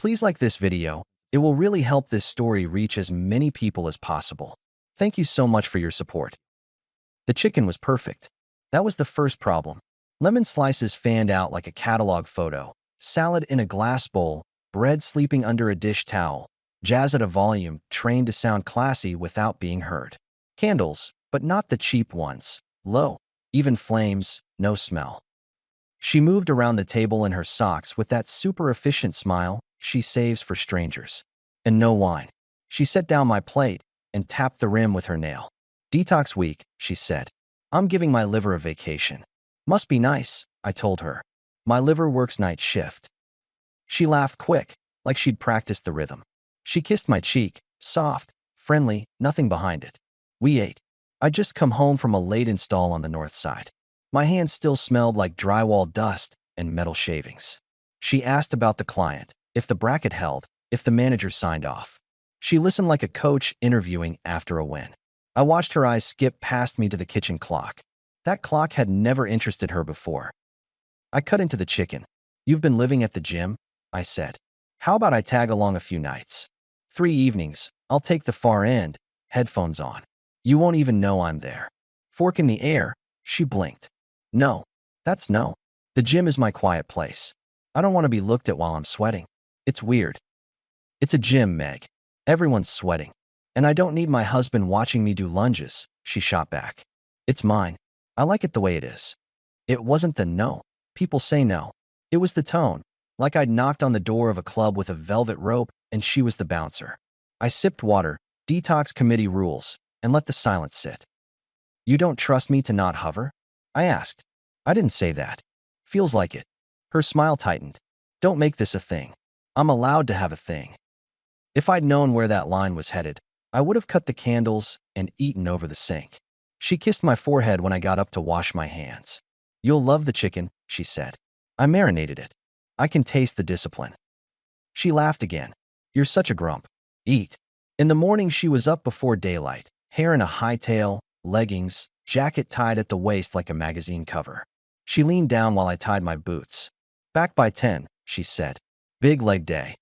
Please like this video. It will really help this story reach as many people as possible. Thank you so much for your support. The chicken was perfect. That was the first problem. Lemon slices fanned out like a catalog photo, salad in a glass bowl, bread sleeping under a dish towel, jazz at a volume trained to sound classy without being heard. Candles, but not the cheap ones. Low, even flames, no smell. She moved around the table in her socks with that super efficient smile she saves for strangers. And no wine. She set down my plate and tapped the rim with her nail. Detox week, she said. I'm giving my liver a vacation. Must be nice, I told her. My liver works night shift. She laughed quick, like she'd practiced the rhythm. She kissed my cheek, soft, friendly, nothing behind it. We ate. I'd just come home from a late install on the north side. My hands still smelled like drywall dust and metal shavings. She asked about the client, if the bracket held, if the manager signed off. She listened like a coach interviewing after a win. I watched her eyes skip past me to the kitchen clock. That clock had never interested her before. I cut into the chicken. You've been living at the gym? I said. How about I tag along a few nights? 3 evenings, I'll take the far end, headphones on. You won't even know I'm there. Fork in the air, she blinked. No, that's no. The gym is my quiet place. I don't want to be looked at while I'm sweating. It's weird. It's a gym, Meg. Everyone's sweating. And I don't need my husband watching me do lunges, she shot back. It's mine. I like it the way it is. It wasn't the no. People say no. It was the tone, like I'd knocked on the door of a club with a velvet rope and she was the bouncer. I sipped water, detox committee rules, and let the silence sit. You don't trust me to not hover? I asked. I didn't say that. Feels like it. Her smile tightened. Don't make this a thing. I'm allowed to have a thing. If I'd known where that line was headed, I would have cut the candles and eaten over the sink. She kissed my forehead when I got up to wash my hands. You'll love the chicken, she said. I marinated it. I can taste the discipline. She laughed again. You're such a grump. Eat. In the morning, she was up before daylight, hair in a high tail, leggings, jacket tied at the waist like a magazine cover. She leaned down while I tied my boots. Back by 10, she said. Big leg day.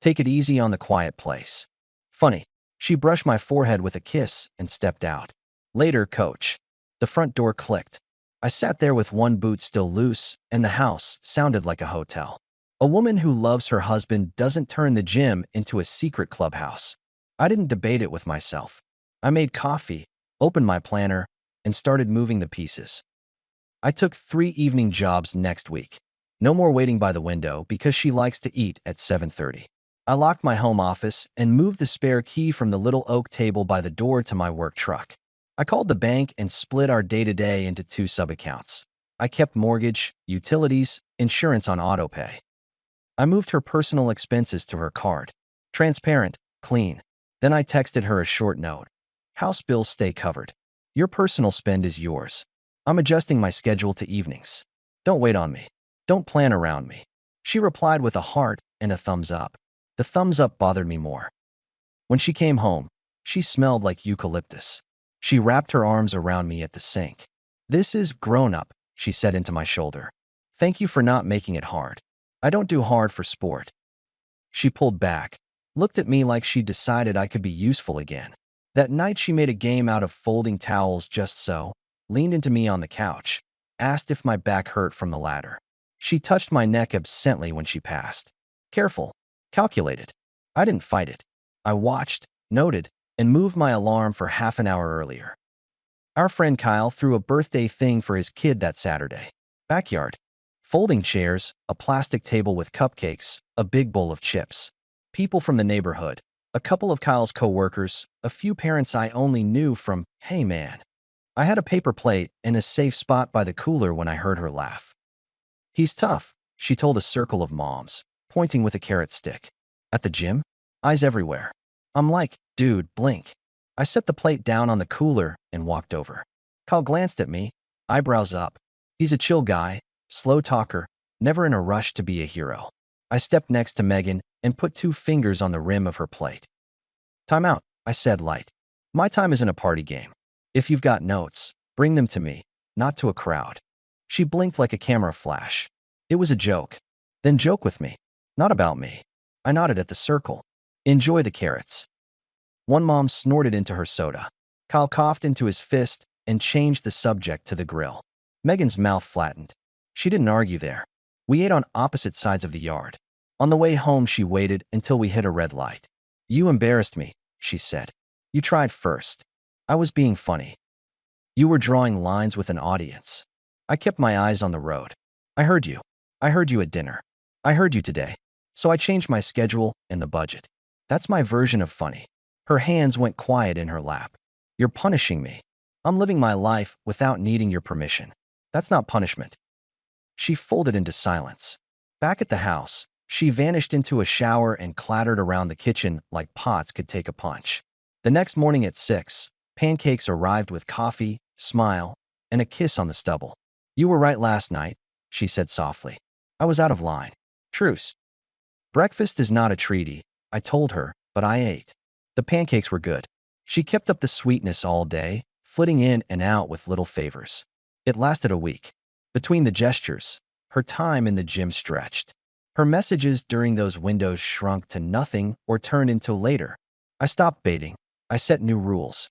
Take it easy on the quiet place. Funny. She brushed my forehead with a kiss and stepped out. Later, coach. The front door clicked. I sat there with one boot still loose, and the house sounded like a hotel. A woman who loves her husband doesn't turn the gym into a secret clubhouse. I didn't debate it with myself. I made coffee, opened my planner, and started moving the pieces. I took 3 evening jobs next week. No more waiting by the window because she likes to eat at 7:30. I locked my home office and moved the spare key from the little oak table by the door to my work truck. I called the bank and split our day-to-day into 2 sub-accounts. I kept mortgage, utilities, insurance on autopay. I moved her personal expenses to her card. Transparent, clean. Then I texted her a short note. House bills stay covered. Your personal spend is yours. I'm adjusting my schedule to evenings. Don't wait on me. Don't plan around me. She replied with a heart and a thumbs up. The thumbs up bothered me more. When she came home, she smelled like eucalyptus. She wrapped her arms around me at the sink. This is grown up, she said into my shoulder. Thank you for not making it hard. I don't do hard for sport. She pulled back, looked at me like she decided I could be useful again. That night she made a game out of folding towels just so, leaned into me on the couch, asked if my back hurt from the ladder. She touched my neck absently when she passed. Careful, calculated. I didn't fight it. I watched, noted, and moved my alarm for half an hour earlier. Our friend Kyle threw a birthday thing for his kid that Saturday. Backyard. Folding chairs, a plastic table with cupcakes, a big bowl of chips. People from the neighborhood, a couple of Kyle's co-workers, a few parents I only knew from, hey man. I had a paper plate and a safe spot by the cooler when I heard her laugh. He's tough, she told a circle of moms, pointing with a carrot stick. At the gym? Eyes everywhere. I'm like, dude, blink. I set the plate down on the cooler and walked over. Kyle glanced at me, eyebrows up. He's a chill guy, slow talker, never in a rush to be a hero. I stepped next to Megan and put 2 fingers on the rim of her plate. Time out, I said light. My time isn't a party game. If you've got notes, bring them to me, not to a crowd. She blinked like a camera flash. It was a joke. Then joke with me. Not about me. I nodded at the circle. Enjoy the carrots. One mom snorted into her soda. Kyle coughed into his fist and changed the subject to the grill. Megan's mouth flattened. She didn't argue there. We ate on opposite sides of the yard. On the way home, she waited until we hit a red light. You embarrassed me, she said. You tried first. I was being funny. You were drawing lines with an audience. I kept my eyes on the road. I heard you. I heard you at dinner. I heard you today. So I changed my schedule and the budget. That's my version of funny. Her hands went quiet in her lap. You're punishing me. I'm living my life without needing your permission. That's not punishment. She folded into silence. Back at the house, she vanished into a shower and clattered around the kitchen like pots could take a punch. The next morning at 6, pancakes arrived with coffee, smile, and a kiss on the stubble. You were right last night, she said softly. I was out of line. Truce. Breakfast is not a treaty, I told her, but I ate. The pancakes were good. She kept up the sweetness all day, flitting in and out with little favors. It lasted a week. Between the gestures, her time in the gym stretched. Her messages during those windows shrunk to nothing or turned into later. I stopped baiting. I set new rules.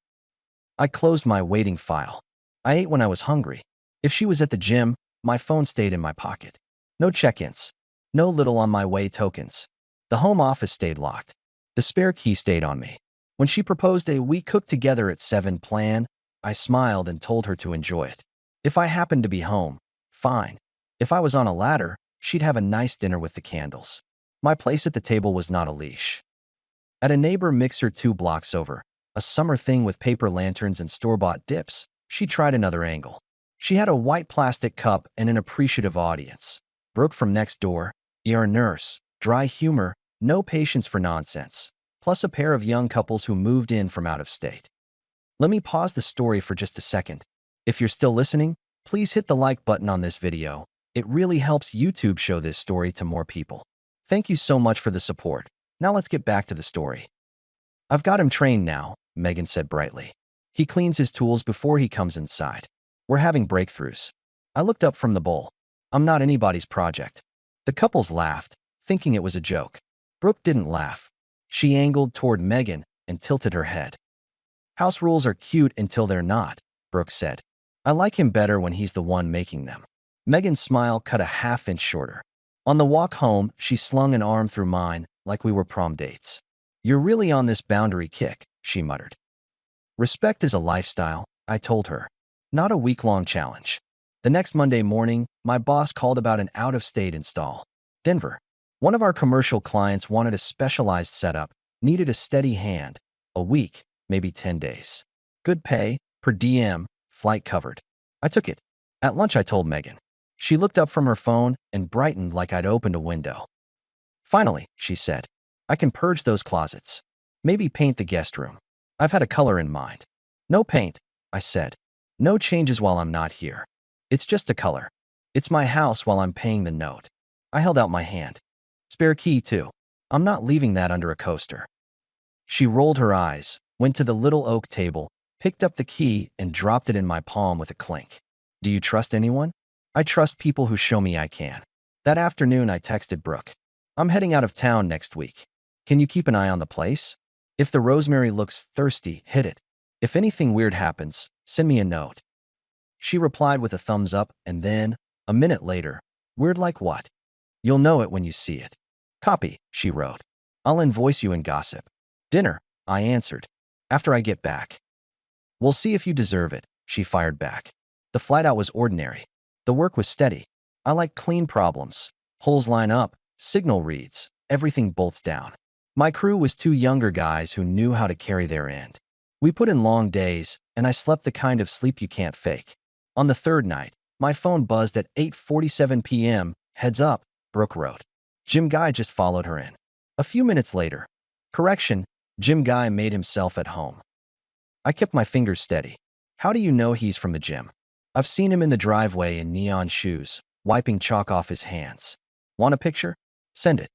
I closed my waiting file. I ate when I was hungry. If she was at the gym, my phone stayed in my pocket. No check-ins. No little on-my-way tokens. The home office stayed locked. The spare key stayed on me. When she proposed a "we cook together at 7" plan, I smiled and told her to enjoy it. If I happened to be home, fine. If I was on a ladder, she'd have a nice dinner with the candles. My place at the table was not a leash. At a neighbor mixer 2 blocks over, a summer thing with paper lanterns and store-bought dips, she tried another angle. She had a white plastic cup and an appreciative audience. Brooke from next door, ER nurse, dry humor, no patience for nonsense, plus a pair of young couples who moved in from out of state. Let me pause the story for just a second. If you're still listening, please hit the like button on this video. It really helps YouTube show this story to more people. Thank you so much for the support. Now let's get back to the story. I've got him trained now, Megan said brightly. He cleans his tools before he comes inside. We're having breakthroughs. I looked up from the bowl. I'm not anybody's project. The couples laughed, thinking it was a joke. Brooke didn't laugh. She angled toward Megan and tilted her head. House rules are cute until they're not, Brooke said. I like him better when he's the one making them. Megan's smile cut a half-inch shorter. On the walk home, she slung an arm through mine like we were prom dates. You're really on this boundary kick, she muttered. Respect is a lifestyle, I told her. Not a week-long challenge. The next Monday morning, my boss called about an out-of-state install. Denver. One of our commercial clients wanted a specialized setup, needed a steady hand, a week, maybe 10 days. Good pay, per diem, flight covered. I took it. At lunch, I told Megan. She looked up from her phone and brightened like I'd opened a window. Finally, she said, I can purge those closets. Maybe paint the guest room. I've had a color in mind. No paint, I said. No changes while I'm not here. It's just a color. It's my house while I'm paying the note. I held out my hand. Spare key, too. I'm not leaving that under a coaster. She rolled her eyes, went to the little oak table, picked up the key, and dropped it in my palm with a clink. Do you trust anyone? I trust people who show me I can. That afternoon, I texted Brooke. I'm heading out of town next week. Can you keep an eye on the place? If the rosemary looks thirsty, hit it. If anything weird happens, send me a note. She replied with a thumbs up, and then, a minute later, weird like what? You'll know it when you see it. Copy, she wrote. I'll invoice you in gossip. Dinner, I answered. After I get back. We'll see if you deserve it, she fired back. The flight out was ordinary. The work was steady. I like clean problems. Holes line up, signal reads, everything bolts down. My crew was 2 younger guys who knew how to carry their end. We put in long days, and I slept the kind of sleep you can't fake. On the 3rd night, my phone buzzed at 8:47 p.m. Heads up, Brooke wrote. Jim Guy just followed her in. A few minutes later. Correction, Jim Guy made himself at home. I kept my fingers steady. How do you know he's from the gym? I've seen him in the driveway in neon shoes, wiping chalk off his hands. Want a picture? Send it.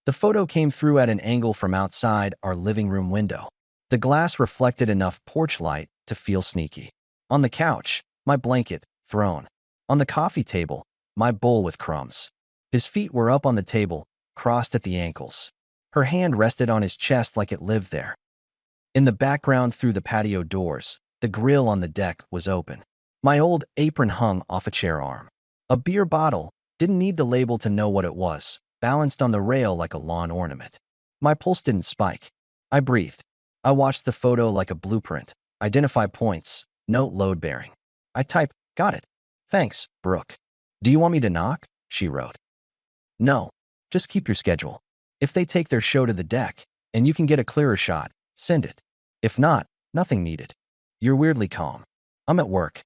The photo came through at an angle from outside our living room window. The glass reflected enough porch light to feel sneaky. On the couch, my blanket, thrown. On the coffee table, my bowl with crumbs. His feet were up on the table, crossed at the ankles. Her hand rested on his chest like it lived there. In the background through the patio doors, the grill on the deck was open. My old apron hung off a chair arm. A beer bottle, didn't need the label to know what it was, balanced on the rail like a lawn ornament. My pulse didn't spike. I breathed. I watched the photo like a blueprint. Identify points, note load bearing. I typed, got it. Thanks, Brooke. Do you want me to knock? She wrote. No, just keep your schedule. If they take their show to the deck, and you can get a clearer shot, send it. If not, nothing needed. You're weirdly calm. I'm at work.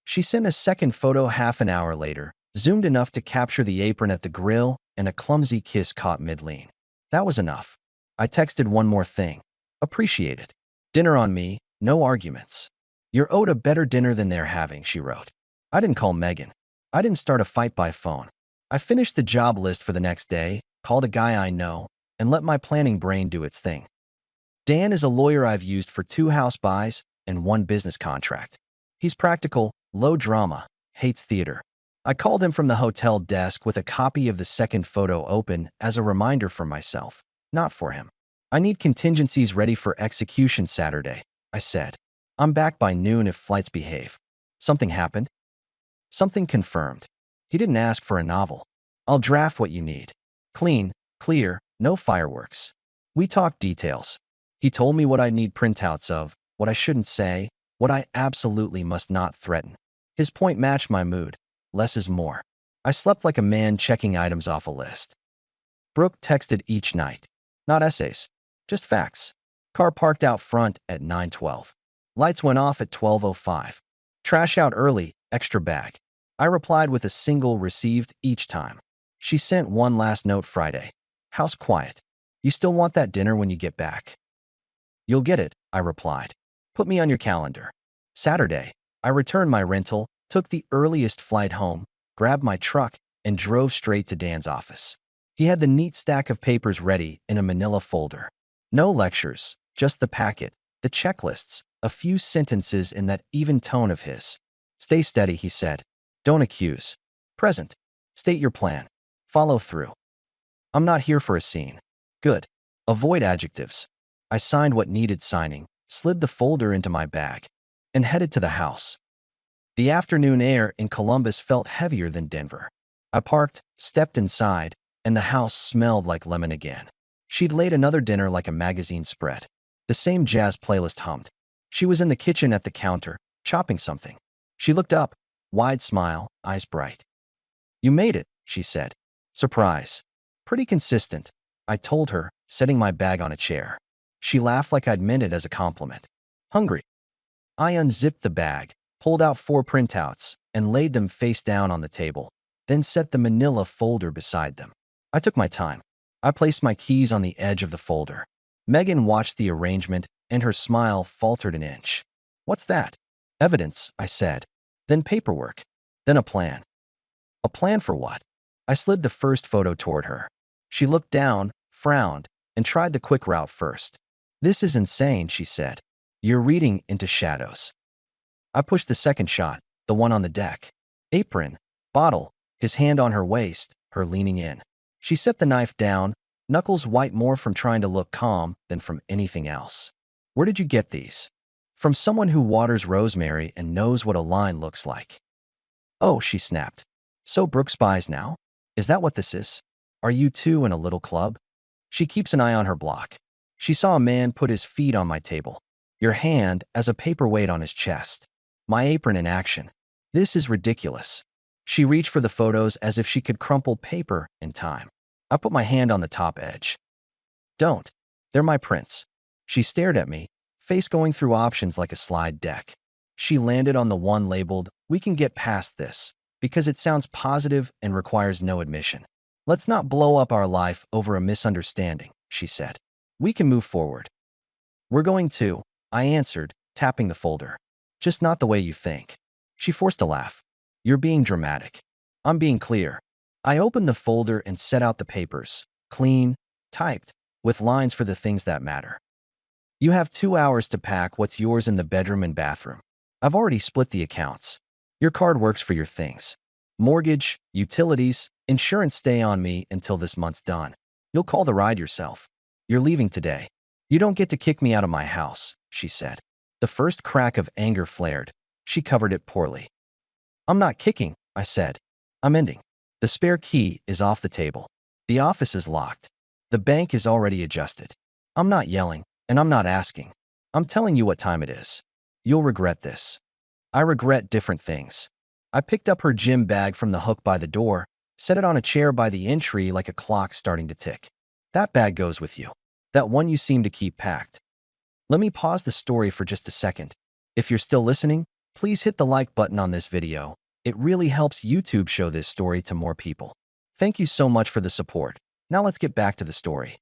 She sent a second photo half an hour later, zoomed enough to capture the apron at the grill and a clumsy kiss caught mid-lean. That was enough. I texted one more thing. Appreciate it. Dinner on me, no arguments. You're owed a better dinner than they're having, she wrote. I didn't call Megan. I didn't start a fight by phone. I finished the job list for the next day, called a guy I know, and let my planning brain do its thing. Dan is a lawyer I've used for 2 house buys and 1 business contract. He's practical, low drama, hates theater. I called him from the hotel desk with a copy of the second photo open as a reminder for myself, not for him. I need contingencies ready for execution Saturday, I said. I'm back by noon if flights behave. Something happened? Something confirmed. He didn't ask for a novel. I'll draft what you need. Clean, clear, no fireworks. We talked details. He told me what I need printouts of, what I shouldn't say, what I absolutely must not threaten. His point matched my mood. Less is more. I slept like a man checking items off a list. Brooke texted each night. Not essays. Just facts. Car parked out front at 9:12. Lights went off at 12:05. Trash out early, extra bag. I replied with a single received each time. She sent one last note Friday. House quiet. You still want that dinner when you get back? You'll get it, I replied. Put me on your calendar. Saturday, I returned my rental, took the earliest flight home, grabbed my truck, and drove straight to Dan's office. He had the neat stack of papers ready in a manila folder. No lectures, just the packet, the checklists, a few sentences in that even tone of his. Stay steady, he said. Don't accuse. Present. State your plan. Follow through. I'm not here for a scene. Good. Avoid adjectives. I signed what needed signing, slid the folder into my bag, and headed to the house. The afternoon air in Columbus felt heavier than Denver. I parked, stepped inside, and the house smelled like lemon again. She'd laid another dinner like a magazine spread. The same jazz playlist hummed. She was in the kitchen at the counter, chopping something. She looked up, wide smile, eyes bright. You made it, she said. Surprise. Pretty consistent, I told her, setting my bag on a chair. She laughed like I'd meant it as a compliment. Hungry. I unzipped the bag, pulled out 4 printouts, and laid them face down on the table, then set the manila folder beside them. I took my time. I placed my keys on the edge of the folder. Megan watched the arrangement, and her smile faltered an inch. What's that? Evidence, I said. Then paperwork. Then a plan. A plan for what? I slid the first photo toward her. She looked down, frowned, and tried the quick route first. This is insane, she said. You're reading into shadows. I pushed the second shot, the one on the deck. Apron, bottle, his hand on her waist, her leaning in. She set the knife down, knuckles white more from trying to look calm than from anything else. Where did you get these? From someone who waters rosemary and knows what a line looks like. Oh, she snapped. So Brooke spies now? Is that what this is? Are you two in a little club? She keeps an eye on her block. She saw a man put his feet on my table. Your hand as a paperweight on his chest. My apron in action. This is ridiculous. She reached for the photos as if she could crumple paper in time. I put my hand on the top edge. Don't. They're my prints. She stared at me, face going through options like a slide deck. She landed on the one labeled, "We can get past this," because it sounds positive and requires no admission. Let's not blow up our life over a misunderstanding, she said. We can move forward. We're going to, I answered, tapping the folder. Just not the way you think. She forced a laugh. You're being dramatic. I'm being clear. I opened the folder and set out the papers, clean, typed, with lines for the things that matter. You have 2 hours to pack what's yours in the bedroom and bathroom. I've already split the accounts. Your card works for your things. Mortgage, utilities, Insurance stay on me until this month's done. You'll call the ride yourself. You're leaving today. You don't get to kick me out of my house, she said. The first crack of anger flared. She covered it poorly. I'm not kicking, I said. I'm ending. The spare key is off the table. The office is locked. The bank is already adjusted. I'm not yelling, and I'm not asking. I'm telling you what time it is. You'll regret this. I regret different things. I picked up her gym bag from the hook by the door, set it on a chair by the entry like a clock starting to tick. That bag goes with you. That one you seem to keep packed. Let me pause the story for just a second. If you're still listening, please hit the like button on this video. It really helps YouTube show this story to more people. Thank you so much for the support. Now let's get back to the story.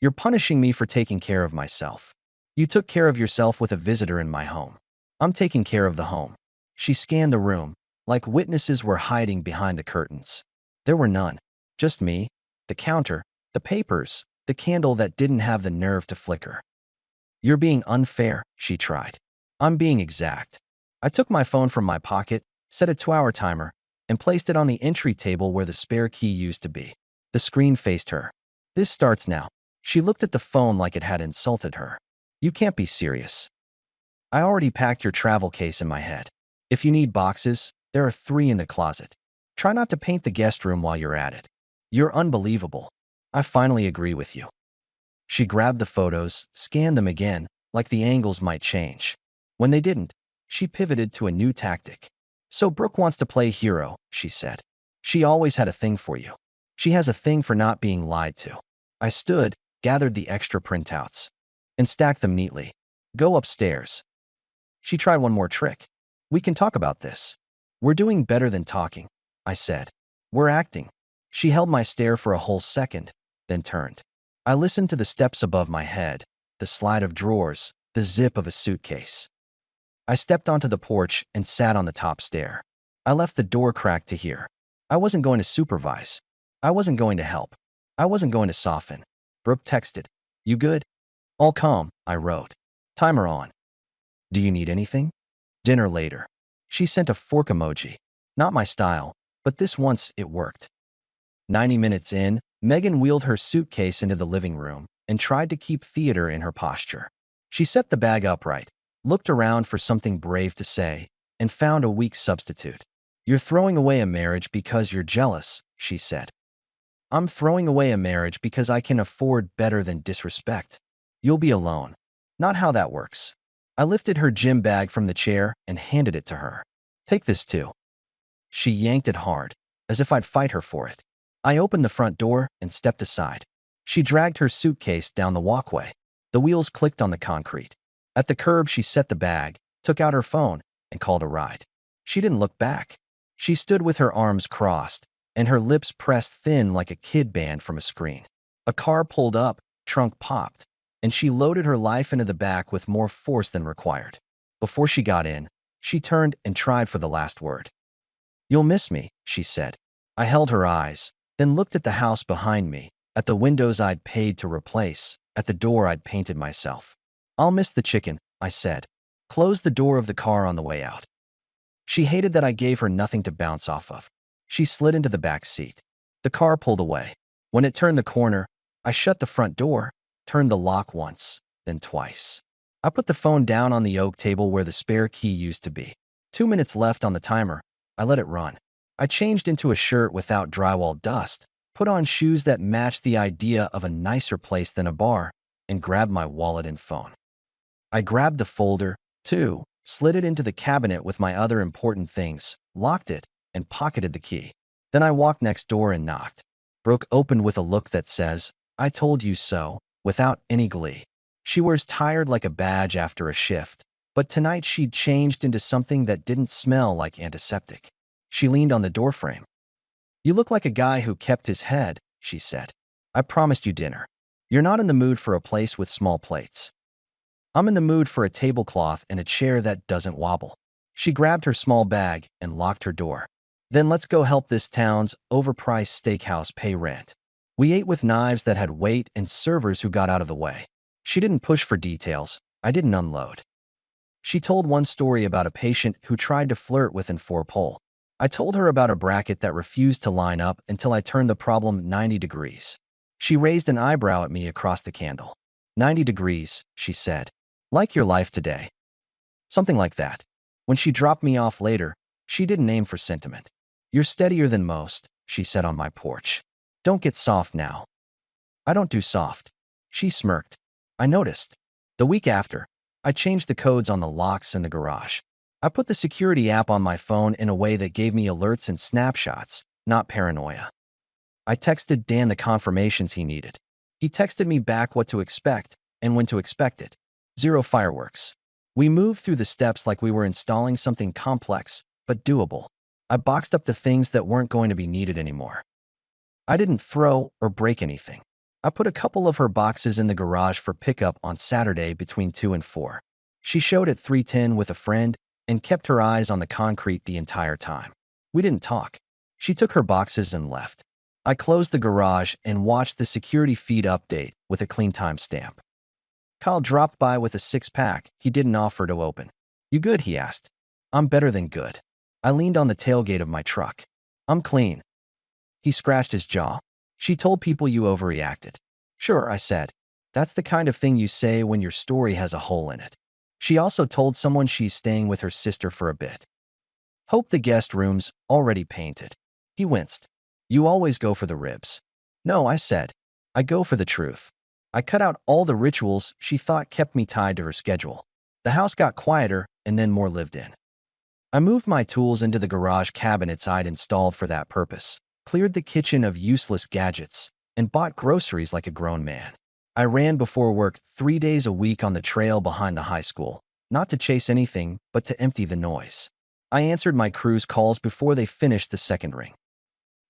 You're punishing me for taking care of myself. You took care of yourself with a visitor in my home. I'm taking care of the home. She scanned the room, like witnesses were hiding behind the curtains. There were none. Just me, the counter, the papers, the candle that didn't have the nerve to flicker. You're being unfair, she tried. I'm being exact. I took my phone from my pocket, set a 2-hour timer, and placed it on the entry table where the spare key used to be. The screen faced her. This starts now. She looked at the phone like it had insulted her. You can't be serious. I already packed your travel case in my head. If you need boxes, there are 3 in the closet. Try not to paint the guest room while you're at it. You're unbelievable. I finally agree with you. She grabbed the photos, scanned them again, like the angles might change. When they didn't, she pivoted to a new tactic. So Brooke wants to play hero, she said. She always had a thing for you. She has a thing for not being lied to. I stood, gathered the extra printouts, and stacked them neatly. Go upstairs. She tried one more trick. We can talk about this. We're doing better than talking, I said. We're acting. She held my stare for a whole second, then turned. I listened to the steps above my head, the slide of drawers, the zip of a suitcase. I stepped onto the porch and sat on the top stair. I left the door cracked to hear. I wasn't going to supervise. I wasn't going to help. I wasn't going to soften. Brooke texted. You good? All calm, I wrote. Timer on. Do you need anything? Dinner later. She sent a fork emoji. Not my style, but this once it worked. 90 minutes in, Megan wheeled her suitcase into the living room and tried to keep theater in her posture. She set the bag upright, looked around for something brave to say, and found a weak substitute. You're throwing away a marriage because you're jealous, she said. I'm throwing away a marriage because I can afford better than disrespect. You'll be alone. Not how that works. I lifted her gym bag from the chair and handed it to her. Take this too. She yanked it hard, as if I'd fight her for it. I opened the front door and stepped aside. She dragged her suitcase down the walkway. The wheels clicked on the concrete. At the curb, she set the bag, took out her phone, and called a ride. She didn't look back. She stood with her arms crossed, and her lips pressed thin like a kid band from a screen. A car pulled up, trunk popped, and she loaded her life into the back with more force than required. Before she got in, she turned and tried for the last word. You'll miss me, she said. I held her eyes, then looked at the house behind me, at the windows I'd paid to replace, at the door I'd painted myself. I'll miss the chicken, I said. Closed the door of the car on the way out. She hated that I gave her nothing to bounce off of. She slid into the back seat. The car pulled away. When it turned the corner, I shut the front door, turned the lock once, then twice. I put the phone down on the oak table where the spare key used to be. 2 minutes left on the timer. I let it run. I changed into a shirt without drywall dust, put on shoes that matched the idea of a nicer place than a bar, and grabbed my wallet and phone. I grabbed the folder, too, slid it into the cabinet with my other important things, locked it, and pocketed the key. Then I walked next door and knocked. Brooke opened with a look that says, I told you so, without any glee. She wears tired like a badge after a shift, but tonight she'd changed into something that didn't smell like antiseptic. She leaned on the doorframe. You look like a guy who kept his head, she said. I promised you dinner. You're not in the mood for a place with small plates. I'm in the mood for a tablecloth and a chair that doesn't wobble. She grabbed her small bag and locked her door. Then let's go help this town's overpriced steakhouse pay rent. We ate with knives that had weight and servers who got out of the way. She didn't push for details. I didn't unload. She told one story about a patient who tried to flirt with an 4-pole. I told her about a bracket that refused to line up until I turned the problem 90 degrees. She raised an eyebrow at me across the candle. 90 degrees, she said. Like your life today. Something like that. When she dropped me off later, she didn't aim for sentiment. You're steadier than most, she said on my porch. Don't get soft now. I don't do soft. She smirked. I noticed. The week after, I changed the codes on the locks in the garage. I put the security app on my phone in a way that gave me alerts and snapshots, not paranoia. I texted Dan the confirmations he needed. He texted me back what to expect and when to expect it. 0 fireworks. We moved through the steps like we were installing something complex, but doable. I boxed up the things that weren't going to be needed anymore. I didn't throw or break anything. I put a couple of her boxes in the garage for pickup on Saturday between 2 and 4. She showed at 3:10 with a friend and kept her eyes on the concrete the entire time. We didn't talk. She took her boxes and left. I closed the garage and watched the security feed update with a clean timestamp. Kyle dropped by with a 6-pack he didn't offer to open. You good? He asked. I'm better than good. I leaned on the tailgate of my truck. I'm clean. He scratched his jaw. She told people you overreacted. Sure, I said. That's the kind of thing you say when your story has a hole in it. She also told someone she's staying with her sister for a bit. Hope the guest room's already painted. He winced. You always go for the ribs. No, I said. I go for the truth. I cut out all the rituals she thought kept me tied to her schedule. The house got quieter and then more lived in. I moved my tools into the garage cabinets I'd installed for that purpose, cleared the kitchen of useless gadgets, and bought groceries like a grown man. I ran before work 3 days a week on the trail behind the high school, not to chase anything, but to empty the noise. I answered my crew's calls before they finished the second ring.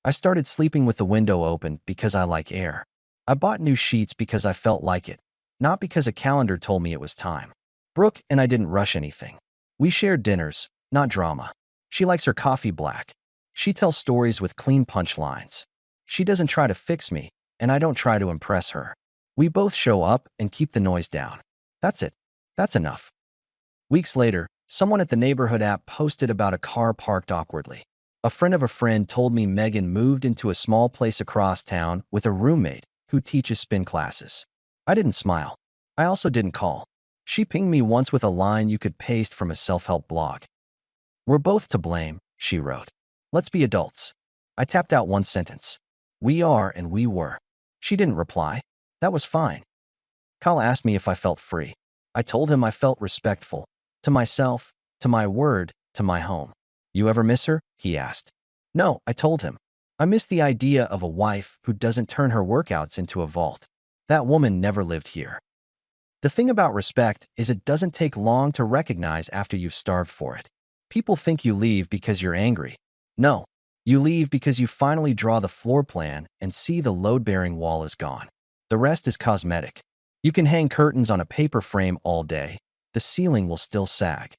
I started sleeping with the window open because I like air. I bought new sheets because I felt like it, not because a calendar told me it was time. Brooke and I didn't rush anything. We shared dinners, not drama. She likes her coffee black. She tells stories with clean punchlines. She doesn't try to fix me, and I don't try to impress her. We both show up and keep the noise down. That's it. That's enough. Weeks later, someone at the neighborhood app posted about a car parked awkwardly. A friend of a friend told me Megan moved into a small place across town with a roommate who teaches spin classes. I didn't smile. I also didn't call. She pinged me once with a line you could paste from a self-help blog. We're both to blame, she wrote. Let's be adults. I tapped out one sentence. We are and we were. She didn't reply. That was fine. Kyle asked me if I felt free. I told him I felt respectful. To myself, to my word, to my home. You ever miss her? He asked. No, I told him. I miss the idea of a wife who doesn't turn her workouts into a vault. That woman never lived here. The thing about respect is it doesn't take long to recognize after you've starved for it. People think you leave because you're angry. No, you leave because you finally draw the floor plan and see the load-bearing wall is gone. The rest is cosmetic. You can hang curtains on a paper frame all day. The ceiling will still sag.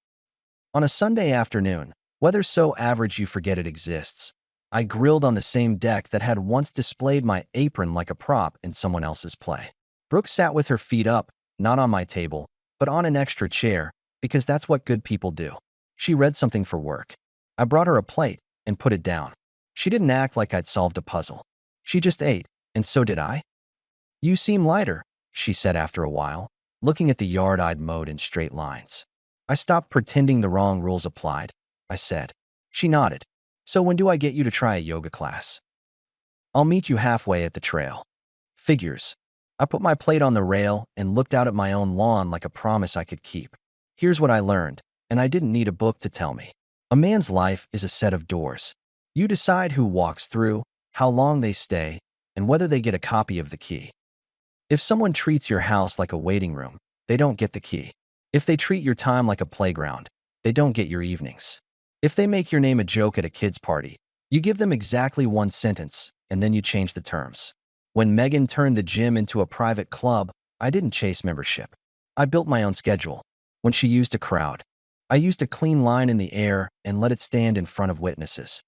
On a Sunday afternoon, weather so average you forget it exists, I grilled on the same deck that had once displayed my apron like a prop in someone else's play. Brooke sat with her feet up, not on my table, but on an extra chair, because that's what good people do. She read something for work. I brought her a plate and put it down. She didn't act like I'd solved a puzzle. She just ate, and so did I. You seem lighter, she said after a while, looking at the yard I'd mowed in straight lines. I stopped pretending the wrong rules applied, I said. She nodded. So when do I get you to try a yoga class? I'll meet you halfway at the trail. Figures. I put my plate on the rail and looked out at my own lawn like a promise I could keep. Here's what I learned, and I didn't need a book to tell me. A man's life is a set of doors. You decide who walks through, how long they stay, and whether they get a copy of the key. If someone treats your house like a waiting room, they don't get the key. If they treat your time like a playground, they don't get your evenings. If they make your name a joke at a kid's party, you give them exactly one sentence, and then you change the terms. When Megan turned the gym into a private club, I didn't chase membership. I built my own schedule. When she used a crowd, I used a clean line in the air and let it stand in front of witnesses.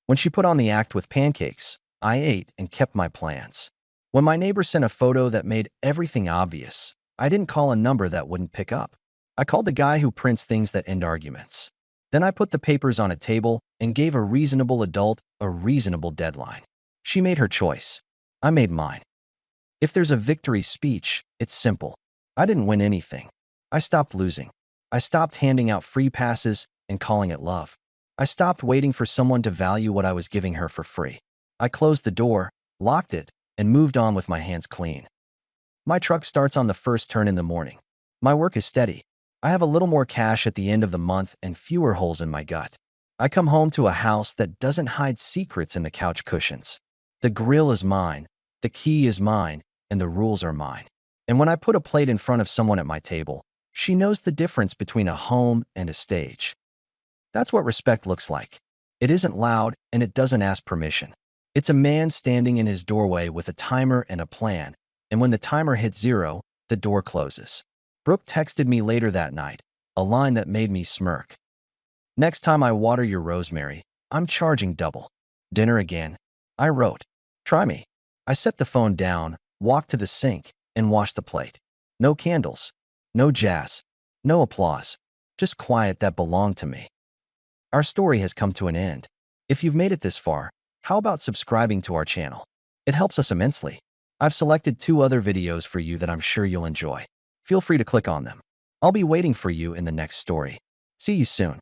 When she put on the act with pancakes, I ate and kept my plans. When my neighbor sent a photo that made everything obvious, I didn't call a number that wouldn't pick up. I called the guy who prints things that end arguments. Then I put the papers on a table and gave a reasonable adult a reasonable deadline. She made her choice. I made mine. If there's a victory speech, it's simple. I didn't win anything. I stopped losing. I stopped handing out free passes and calling it love. I stopped waiting for someone to value what I was giving her for free. I closed the door, locked it, and moved on with my hands clean. My truck starts on the first turn in the morning. My work is steady. I have a little more cash at the end of the month and fewer holes in my gut. I come home to a house that doesn't hide secrets in the couch cushions. The grill is mine, the key is mine, and the rules are mine. And when I put a plate in front of someone at my table, she knows the difference between a home and a stage. That's what respect looks like. It isn't loud and it doesn't ask permission. It's a man standing in his doorway with a timer and a plan, and when the timer hits 0, the door closes. Brooke texted me later that night, a line that made me smirk. Next time I water your rosemary, I'm charging double. Dinner again? I wrote. Try me. I set the phone down, walked to the sink, and washed the plate. No candles, no jazz, no applause, just quiet that belonged to me. Our story has come to an end. If you've made it this far, how about subscribing to our channel? It helps us immensely. I've selected 2 other videos for you that I'm sure you'll enjoy. Feel free to click on them. I'll be waiting for you in the next story. See you soon.